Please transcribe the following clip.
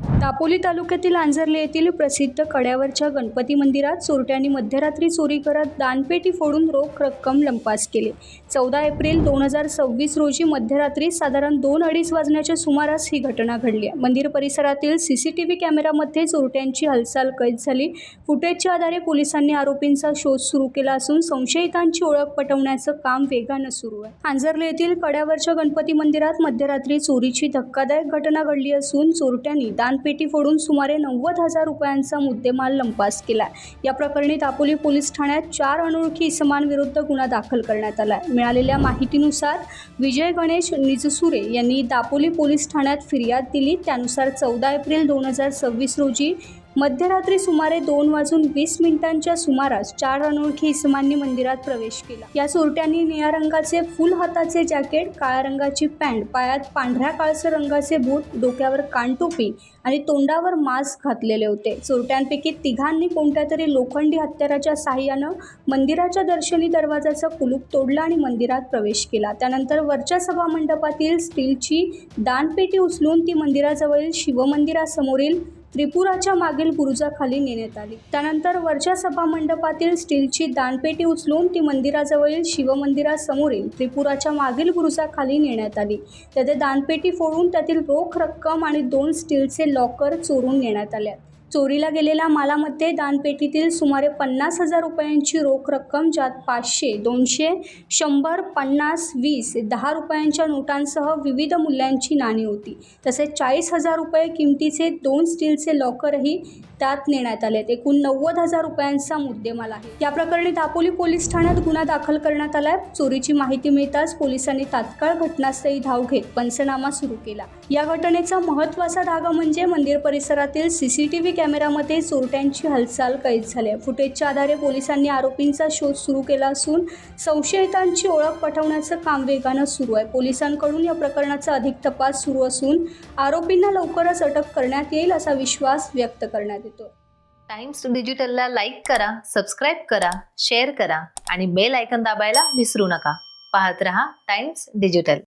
दापोली तालुक्यातील आंजर्ले येथील प्रसिद्ध कड्यावरच्या गणपती मंदिरात चोरट्यांनी मध्यरात्री चोरी करत दानपेटी फोडून रोख रक्कम लंपास केली। 14 एप्रिल 2026 रोजी मध्यरात्री साधारण 2:30 वाजण्याच्या सुमारास ही घटना घडली। मंदिर परिसरातील सीसीटीव्ही कॅमेरामध्ये चोरट्यांची हालचाल कैद झाली। फुटेजच्या आधारे पोलिसांनी आरोपींचा शोध सुरू केला असून संशयितांची ओळख पटवण्याचं काम वेगानं सुरू आहे। आंजर्ले येथील कड्यावरच्या गणपती मंदिरात मध्यरात्री चोरीची धक्कादायक घटना घडली असून चोरट्यांनी दानपेटी फोडून सुमारे 90,000 रुपयांचा मुद्देमाल लंपास केला। या प्रकरणी दापोली पोलीस ठाण्यात 4 अनोळखी इसमांविरुद्ध गुन्हा दाखल करण्यात आला। मिळालेल्या माहितीनुसार विजय गणेश निजसुरे यांनी दापोली पोलीस ठाण्यात फिर्याद दिली। त्यानुसार 14 एप्रिल 2026 रोजी मध्यरात्री सुमारे 2:20 सुमारास 4 अनोळखी इसमांनी मंदिरात प्रवेश केला। या चोरट्यांनी निळ्या रंगाचे फुल हाताचे जॅकेट, काळ्या रंगाची पॅन्ट, पायात पांढऱ्या काळसर रंगाचे बूट, डोक्यावर कानटोपी आणि तोंडावर मास्क घातलेले होते। चोरट्यांपैकी तिघांनी कोणत्या तरी लोखंडी हत्याराच्या साहाय्याने मंदिराच्या दर्शनी दरवाजाचा कुलूप तोडला आणि मंदिरात प्रवेश केला। त्यानंतर वरच्या सभामंडपातील स्टीलची दानपेटी उचलून ती मंदिराजवळील शिवमंदिरासमोरील त्रिपुराच्या मागील बुरुजाखाली नेण्यात आली। त्यानंतर वरच्या सभामंडपातील स्टीलची दानपेटी उचलून ती मंदिराजवळील शिवमंदिरासमोरील त्रिपुराच्या मागील बुरुजाखाली नेण्यात आली। तेथे दानपेटी फोडून त्यातील रोख रक्कम आणि 2 स्टीलचे लॉकर चोरून नेण्यात आले। चोरीला गेलेल्या मालामध्ये दानपेटीतील सुमारे 50,000 रुपयांची रोख रक्कम, ज्यात 500, 200, 100, 50, 20, 10 रुपयांच्या नोटांसह विविध मूल्यांची नाणी होती। तसेच 40,000 रुपये किमतीचे 2 स्टीलचे लॉकरही त्यात नेण्यात आले। एकूण 90,000 रुपयांचा मुद्देमाल आहे। या प्रकरणी दापोली पोलीस ठाण्यात गुन्हा दाखल करण्यात आलाय। चोरीची माहिती मिळताच पोलिसांनी तात्काळ घटनास्थळी धाव घेत पंचनामा सुरू केला। या घटनेचा महत्त्वाचा धागा म्हणजे मंदिर परिसरातील सीसीटीव्ही कॅमेरामध्ये चोरट्यांची हालचाल कैद झाली आहे। फुटेजच्या आधारे पोलिसांनी आरोपींचा शोध सुरू केला असून संशयितांची ओळख पटवण्याचं काम वेगानं सुरू आहे। पोलिसांकडून या प्रकरणाचा अधिक तपास सुरू असून आरोपींना लवकरच अटक करण्यात येईल असा विश्वास व्यक्त करण्यात येतो। टाइम्स डिजिटलला लाईक करा, सबस्क्राईब करा, शेअर करा आणि बेल आयकॉन दाबायला विसरू नका। पाहत रहा टाइम्स डिजिटल।